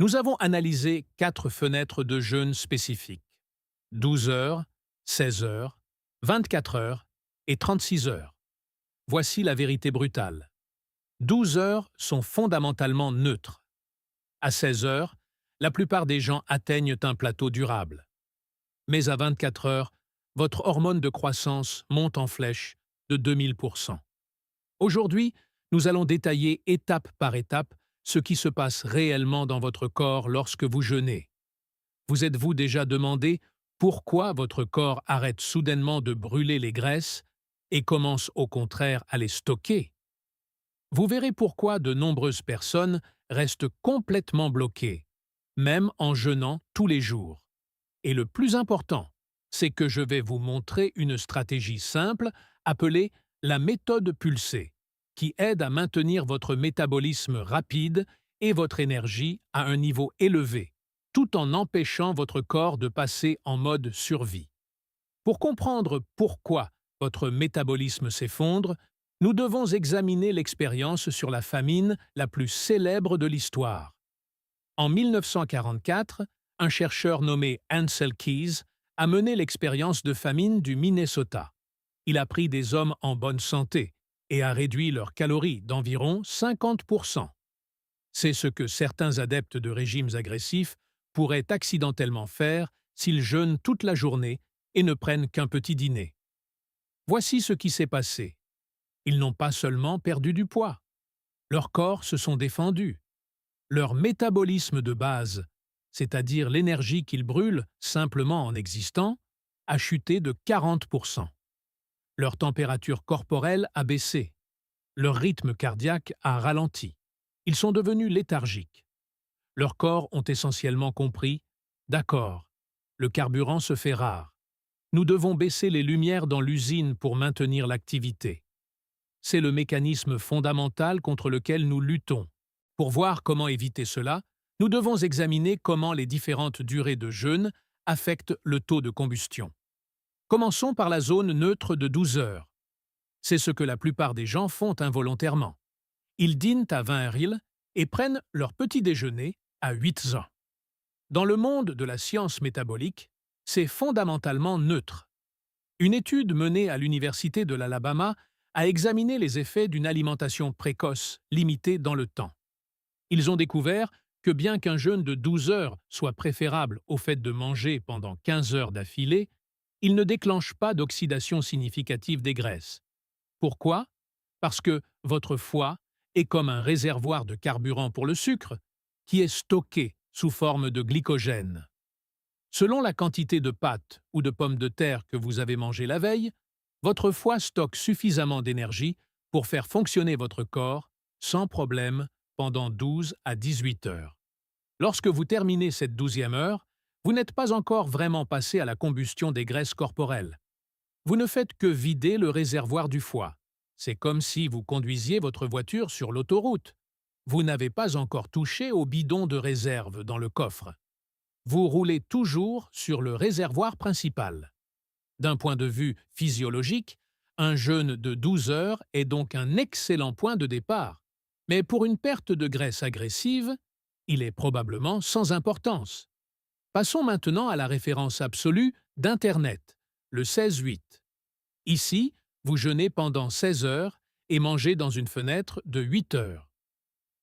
Nous avons analysé 4 fenêtres de jeûne spécifiques: 12 heures, 16 heures, 24 heures et 36 heures. Voici la vérité brutale. 12 heures sont fondamentalement neutres. À 16 heures, la plupart des gens atteignent un plateau durable. Mais à 24 heures, votre hormone de croissance monte en flèche de 2000%. Aujourd'hui, nous allons détailler étape par étape ce qui se passe réellement dans votre corps lorsque vous jeûnez. Vous êtes-vous déjà demandé pourquoi votre corps arrête soudainement de brûler les graisses et commence au contraire à les stocker? Vous verrez pourquoi de nombreuses personnes restent complètement bloquées, même en jeûnant tous les jours. Et le plus important, c'est que je vais vous montrer une stratégie simple appelée la méthode pulsée, qui aide à maintenir votre métabolisme rapide et votre énergie à un niveau élevé, tout en empêchant votre corps de passer en mode survie. Pour comprendre pourquoi votre métabolisme s'effondre, nous devons examiner l'expérience sur la famine la plus célèbre de l'histoire. En 1944, un chercheur nommé Ancel Keys a mené l'expérience de famine du Minnesota. Il a pris des hommes en bonne santé et a réduit leurs calories d'environ 50%. C'est ce que certains adeptes de régimes agressifs pourraient accidentellement faire s'ils jeûnent toute la journée et ne prennent qu'un petit dîner. Voici ce qui s'est passé. Ils n'ont pas seulement perdu du poids. Leurs corps se sont défendus. Leur métabolisme de base, c'est-à-dire l'énergie qu'ils brûlent simplement en existant, a chuté de 40%. Leur température corporelle a baissé. Leur rythme cardiaque a ralenti. Ils sont devenus léthargiques. Leurs corps ont essentiellement compris « D'accord, le carburant se fait rare. Nous devons baisser les lumières dans l'usine pour maintenir l'activité. » C'est le mécanisme fondamental contre lequel nous luttons. Pour voir comment éviter cela, nous devons examiner comment les différentes durées de jeûne affectent le taux de combustion. Commençons par la zone neutre de 12 heures. C'est ce que la plupart des gens font involontairement. Ils dînent à 20 heures et prennent leur petit déjeuner à 8 heures. Dans le monde de la science métabolique, c'est fondamentalement neutre. Une étude menée à l'Université de l'Alabama a examiné les effets d'une alimentation précoce, limitée dans le temps. Ils ont découvert que bien qu'un jeûne de 12 heures soit préférable au fait de manger pendant 15 heures d'affilée, il ne déclenche pas d'oxydation significative des graisses. Pourquoi? Parce que votre foie est comme un réservoir de carburant pour le sucre qui est stocké sous forme de glycogène. Selon la quantité de pâtes ou de pommes de terre que vous avez mangées la veille, votre foie stocke suffisamment d'énergie pour faire fonctionner votre corps sans problème pendant 12 à 18 heures. Lorsque vous terminez cette 12e heure, vous n'êtes pas encore vraiment passé à la combustion des graisses corporelles. Vous ne faites que vider le réservoir du foie. C'est comme si vous conduisiez votre voiture sur l'autoroute. Vous n'avez pas encore touché au bidon de réserve dans le coffre. Vous roulez toujours sur le réservoir principal. D'un point de vue physiologique, un jeûne de 12 heures est donc un excellent point de départ. Mais pour une perte de graisse agressive, il est probablement sans importance. Passons maintenant à la référence absolue d'Internet, le 16-8. Ici, vous jeûnez pendant 16 heures et mangez dans une fenêtre de 8 heures.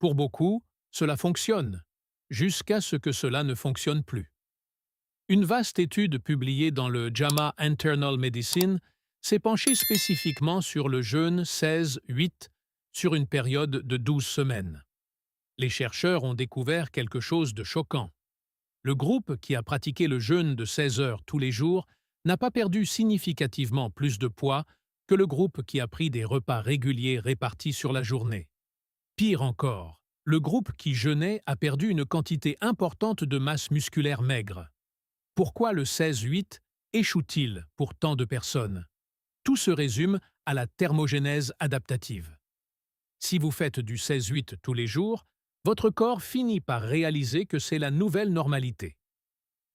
Pour beaucoup, cela fonctionne, jusqu'à ce que cela ne fonctionne plus. Une vaste étude publiée dans le JAMA Internal Medicine s'est penchée spécifiquement sur le jeûne 16-8 sur une période de 12 semaines. Les chercheurs ont découvert quelque chose de choquant. Le groupe qui a pratiqué le jeûne de 16 heures tous les jours n'a pas perdu significativement plus de poids que le groupe qui a pris des repas réguliers répartis sur la journée. Pire encore, le groupe qui jeûnait a perdu une quantité importante de masse musculaire maigre. Pourquoi le 16-8 échoue-t-il pour tant de personnes? Tout se résume à la thermogénèse adaptative. Si vous faites du 16-8 tous les jours, votre corps finit par réaliser que c'est la nouvelle normalité.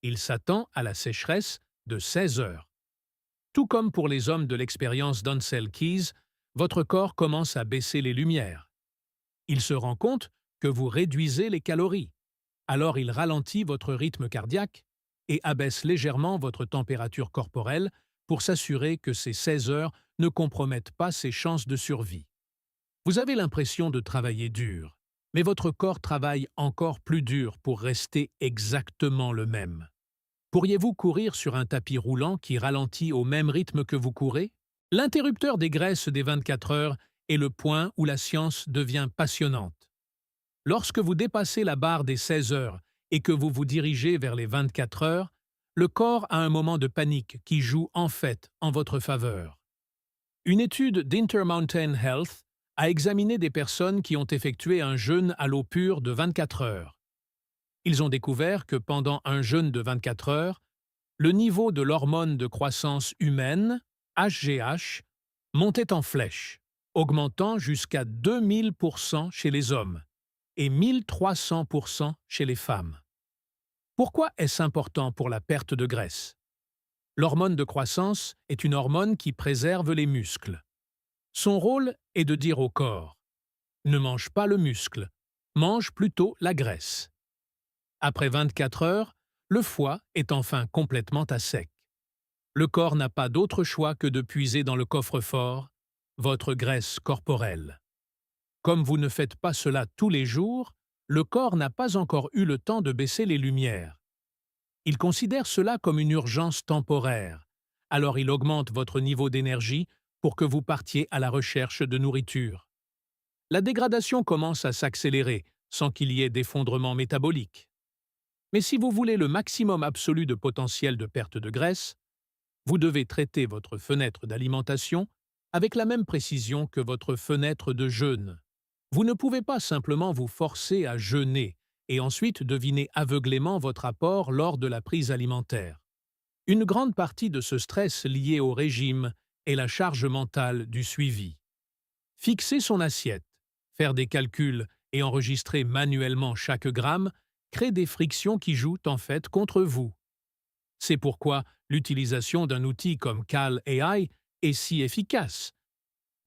Il s'attend à la sécheresse de 16 heures. Tout comme pour les hommes de l'expérience d'Ancel Keys, votre corps commence à baisser les lumières. Il se rend compte que vous réduisez les calories. Alors il ralentit votre rythme cardiaque et abaisse légèrement votre température corporelle pour s'assurer que ces 16 heures ne compromettent pas ses chances de survie. Vous avez l'impression de travailler dur, mais votre corps travaille encore plus dur pour rester exactement le même. Pourriez-vous courir sur un tapis roulant qui ralentit au même rythme que vous courez? L'interrupteur des graisses des 24 heures est le point où la science devient passionnante. Lorsque vous dépassez la barre des 16 heures et que vous vous dirigez vers les 24 heures, le corps a un moment de panique qui joue en fait en votre faveur. Une étude d'Intermountain Health a examiné des personnes qui ont effectué un jeûne à l'eau pure de 24 heures. Ils ont découvert que pendant un jeûne de 24 heures, le niveau de l'hormone de croissance humaine, HGH, montait en flèche, augmentant jusqu'à 2000% chez les hommes et 1300% chez les femmes. Pourquoi est-ce important pour la perte de graisse? L'hormone de croissance est une hormone qui préserve les muscles. Son rôle est de dire au corps « Ne mange pas le muscle, mange plutôt la graisse ». Après 24 heures, le foie est enfin complètement à sec. Le corps n'a pas d'autre choix que de puiser dans le coffre-fort, votre graisse corporelle. Comme vous ne faites pas cela tous les jours, le corps n'a pas encore eu le temps de baisser les lumières. Il considère cela comme une urgence temporaire, alors il augmente votre niveau d'énergie pour que vous partiez à la recherche de nourriture. La dégradation commence à s'accélérer sans qu'il y ait d'effondrement métabolique. Mais si vous voulez le maximum absolu de potentiel de perte de graisse, vous devez traiter votre fenêtre d'alimentation avec la même précision que votre fenêtre de jeûne. Vous ne pouvez pas simplement vous forcer à jeûner et ensuite deviner aveuglément votre apport lors de la prise alimentaire. Une grande partie de ce stress lié au régime est la charge mentale du suivi. Fixer son assiette, faire des calculs et enregistrer manuellement chaque gramme crée des frictions qui jouent en fait contre vous. C'est pourquoi l'utilisation d'un outil comme Cal AI est si efficace.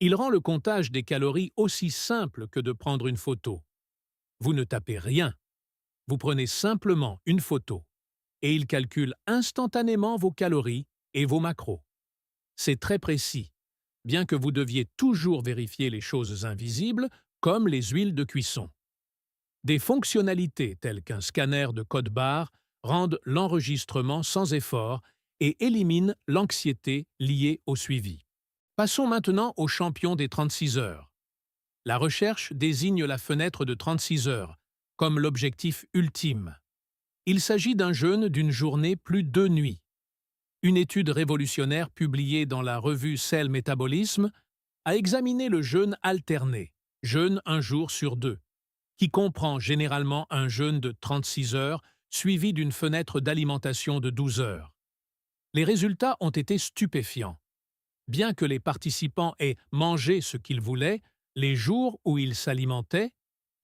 Il rend le comptage des calories aussi simple que de prendre une photo. Vous ne tapez rien. Vous prenez simplement une photo et il calcule instantanément vos calories et vos macros. C'est très précis, bien que vous deviez toujours vérifier les choses invisibles comme les huiles de cuisson. Des fonctionnalités telles qu'un scanner de code barre rendent l'enregistrement sans effort et éliminent l'anxiété liée au suivi. Passons maintenant au champion des 36 heures. La recherche désigne la fenêtre de 36 heures comme l'objectif ultime. Il s'agit d'un jeûne d'une journée plus 2 nuits. Une étude révolutionnaire publiée dans la revue Cell Metabolism a examiné le jeûne alterné, jeûne un jour sur 2, qui comprend généralement un jeûne de 36 heures suivi d'une fenêtre d'alimentation de 12 heures. Les résultats ont été stupéfiants. Bien que les participants aient mangé ce qu'ils voulaient, les jours où ils s'alimentaient,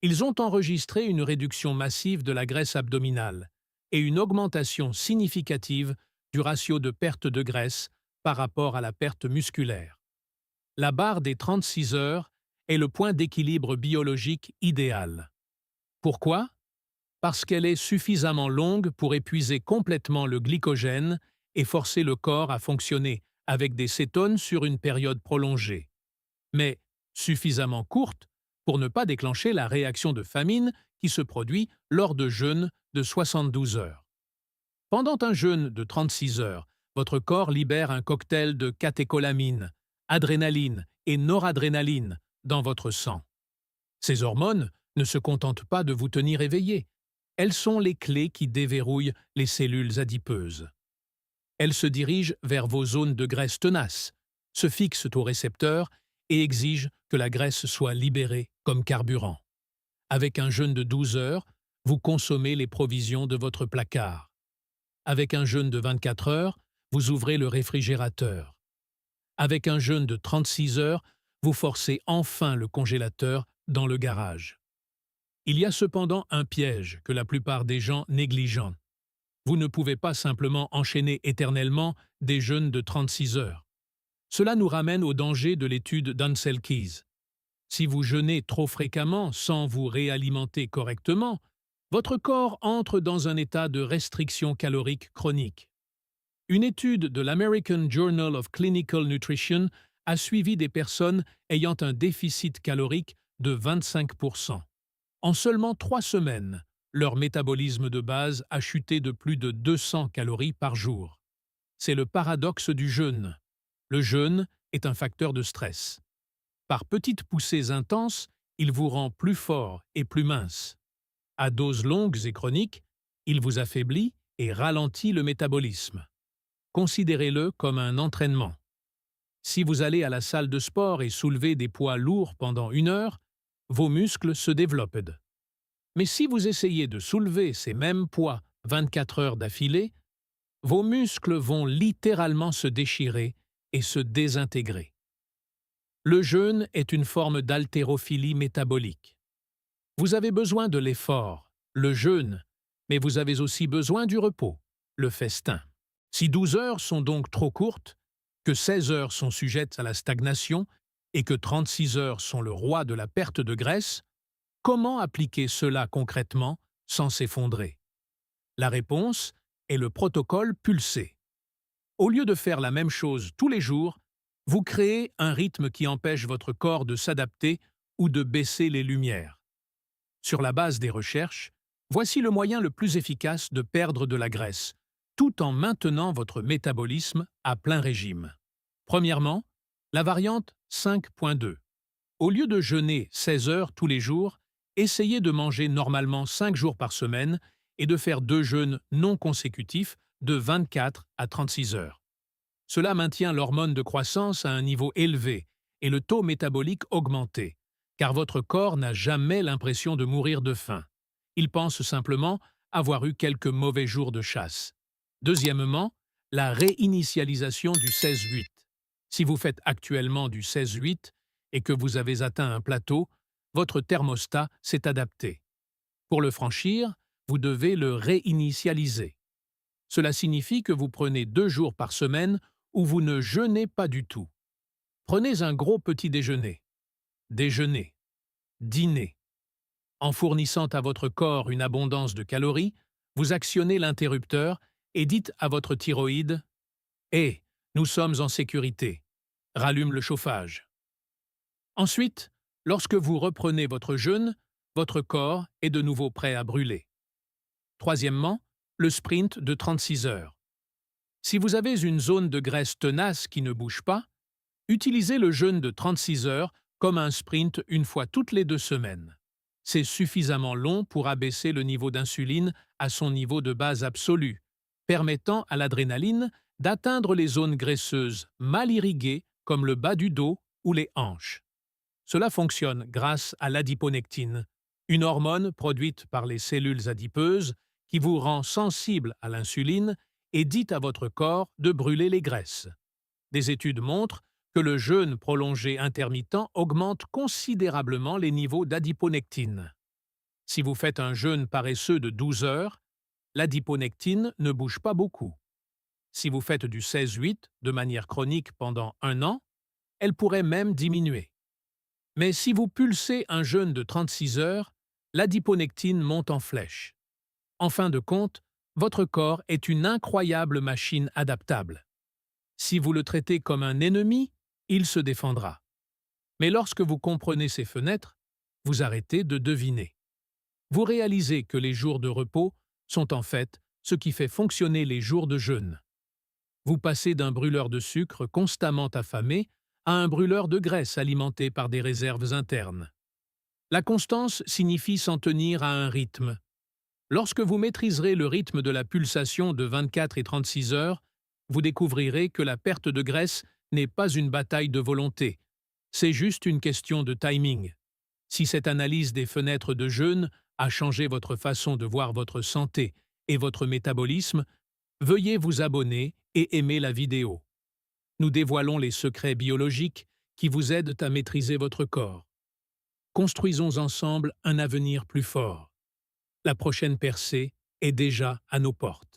ils ont enregistré une réduction massive de la graisse abdominale et une augmentation significative du ratio de perte de graisse par rapport à la perte musculaire. La barre des 36 heures est le point d'équilibre biologique idéal. Pourquoi? Parce qu'elle est suffisamment longue pour épuiser complètement le glycogène et forcer le corps à fonctionner avec des cétones sur une période prolongée, mais suffisamment courte pour ne pas déclencher la réaction de famine qui se produit lors de jeûnes de 72 heures. Pendant un jeûne de 36 heures, votre corps libère un cocktail de catécholamine, adrénaline et noradrénaline dans votre sang. Ces hormones ne se contentent pas de vous tenir éveillé. Elles sont les clés qui déverrouillent les cellules adipeuses. Elles se dirigent vers vos zones de graisse tenaces, se fixent au récepteur et exigent que la graisse soit libérée comme carburant. Avec un jeûne de 12 heures, vous consommez les provisions de votre placard. Avec un jeûne de 24 heures, vous ouvrez le réfrigérateur. Avec un jeûne de 36 heures, vous forcez enfin le congélateur dans le garage. Il y a cependant un piège que la plupart des gens négligent. Vous ne pouvez pas simplement enchaîner éternellement des jeûnes de 36 heures. Cela nous ramène au danger de l'étude d'Ansel Keys. Si vous jeûnez trop fréquemment sans vous réalimenter correctement, votre corps entre dans un état de restriction calorique chronique. Une étude de l'American Journal of Clinical Nutrition a suivi des personnes ayant un déficit calorique de 25%. En seulement 3 semaines, leur métabolisme de base a chuté de plus de 200 calories par jour. C'est le paradoxe du jeûne. Le jeûne est un facteur de stress. Par petites poussées intenses, il vous rend plus fort et plus mince. À doses longues et chroniques, il vous affaiblit et ralentit le métabolisme. Considérez-le comme un entraînement. Si vous allez à la salle de sport et soulevez des poids lourds pendant 1 heure, vos muscles se développent. Mais si vous essayez de soulever ces mêmes poids 24 heures d'affilée, vos muscles vont littéralement se déchirer et se désintégrer. Le jeûne est une forme d'haltérophilie métabolique. Vous avez besoin de l'effort, le jeûne, mais vous avez aussi besoin du repos, le festin. Si 12 heures sont donc trop courtes, que 16 heures sont sujettes à la stagnation et que 36 heures sont le roi de la perte de graisse, comment appliquer cela concrètement sans s'effondrer? La réponse est le protocole pulsé. Au lieu de faire la même chose tous les jours, vous créez un rythme qui empêche votre corps de s'adapter ou de baisser les lumières. Sur la base des recherches, voici le moyen le plus efficace de perdre de la graisse, tout en maintenant votre métabolisme à plein régime. Premièrement, la variante 5.2. Au lieu de jeûner 16 heures tous les jours, essayez de manger normalement 5 jours par semaine et de faire 2 jeûnes non consécutifs de 24 à 36 heures. Cela maintient l'hormone de croissance à un niveau élevé et le taux métabolique augmenté, car votre corps n'a jamais l'impression de mourir de faim. Il pense simplement avoir eu quelques mauvais jours de chasse. Deuxièmement, la réinitialisation du 16-8. Si vous faites actuellement du 16-8 et que vous avez atteint un plateau, votre thermostat s'est adapté. Pour le franchir, vous devez le réinitialiser. Cela signifie que vous prenez 2 jours par semaine où vous ne jeûnez pas du tout. Prenez un gros petit déjeuner. Déjeuner. Dîner. En fournissant à votre corps une abondance de calories, vous actionnez l'interrupteur et dites à votre thyroïde « Hé, nous sommes en sécurité. Rallume le chauffage. » Ensuite, lorsque vous reprenez votre jeûne, votre corps est de nouveau prêt à brûler. Troisièmement, le sprint de 36 heures. Si vous avez une zone de graisse tenace qui ne bouge pas, utilisez le jeûne de 36 heures comme un sprint une fois toutes les 2 semaines. C'est suffisamment long pour abaisser le niveau d'insuline à son niveau de base absolu, permettant à l'adrénaline d'atteindre les zones graisseuses mal irriguées comme le bas du dos ou les hanches. Cela fonctionne grâce à l'adiponectine, une hormone produite par les cellules adipeuses qui vous rend sensible à l'insuline et dit à votre corps de brûler les graisses. Des études montrent que le jeûne prolongé intermittent augmente considérablement les niveaux d'adiponectine. Si vous faites un jeûne paresseux de 12 heures, l'adiponectine ne bouge pas beaucoup. Si vous faites du 16-8 de manière chronique pendant 1 an, elle pourrait même diminuer. Mais si vous pulsez un jeûne de 36 heures, l'adiponectine monte en flèche. En fin de compte, votre corps est une incroyable machine adaptable. Si vous le traitez comme un ennemi, il se défendra. Mais lorsque vous comprenez ces fenêtres, vous arrêtez de deviner. Vous réalisez que les jours de repos sont en fait ce qui fait fonctionner les jours de jeûne. Vous passez d'un brûleur de sucre constamment affamé à un brûleur de graisse alimenté par des réserves internes. La constance signifie s'en tenir à un rythme. Lorsque vous maîtriserez le rythme de la pulsation de 24 et 36 heures, vous découvrirez que la perte de graisse n'est pas une bataille de volonté, c'est juste une question de timing. Si cette analyse des fenêtres de jeûne a changé votre façon de voir votre santé et votre métabolisme, veuillez vous abonner et aimer la vidéo. Nous dévoilons les secrets biologiques qui vous aident à maîtriser votre corps. Construisons ensemble un avenir plus fort. La prochaine percée est déjà à nos portes.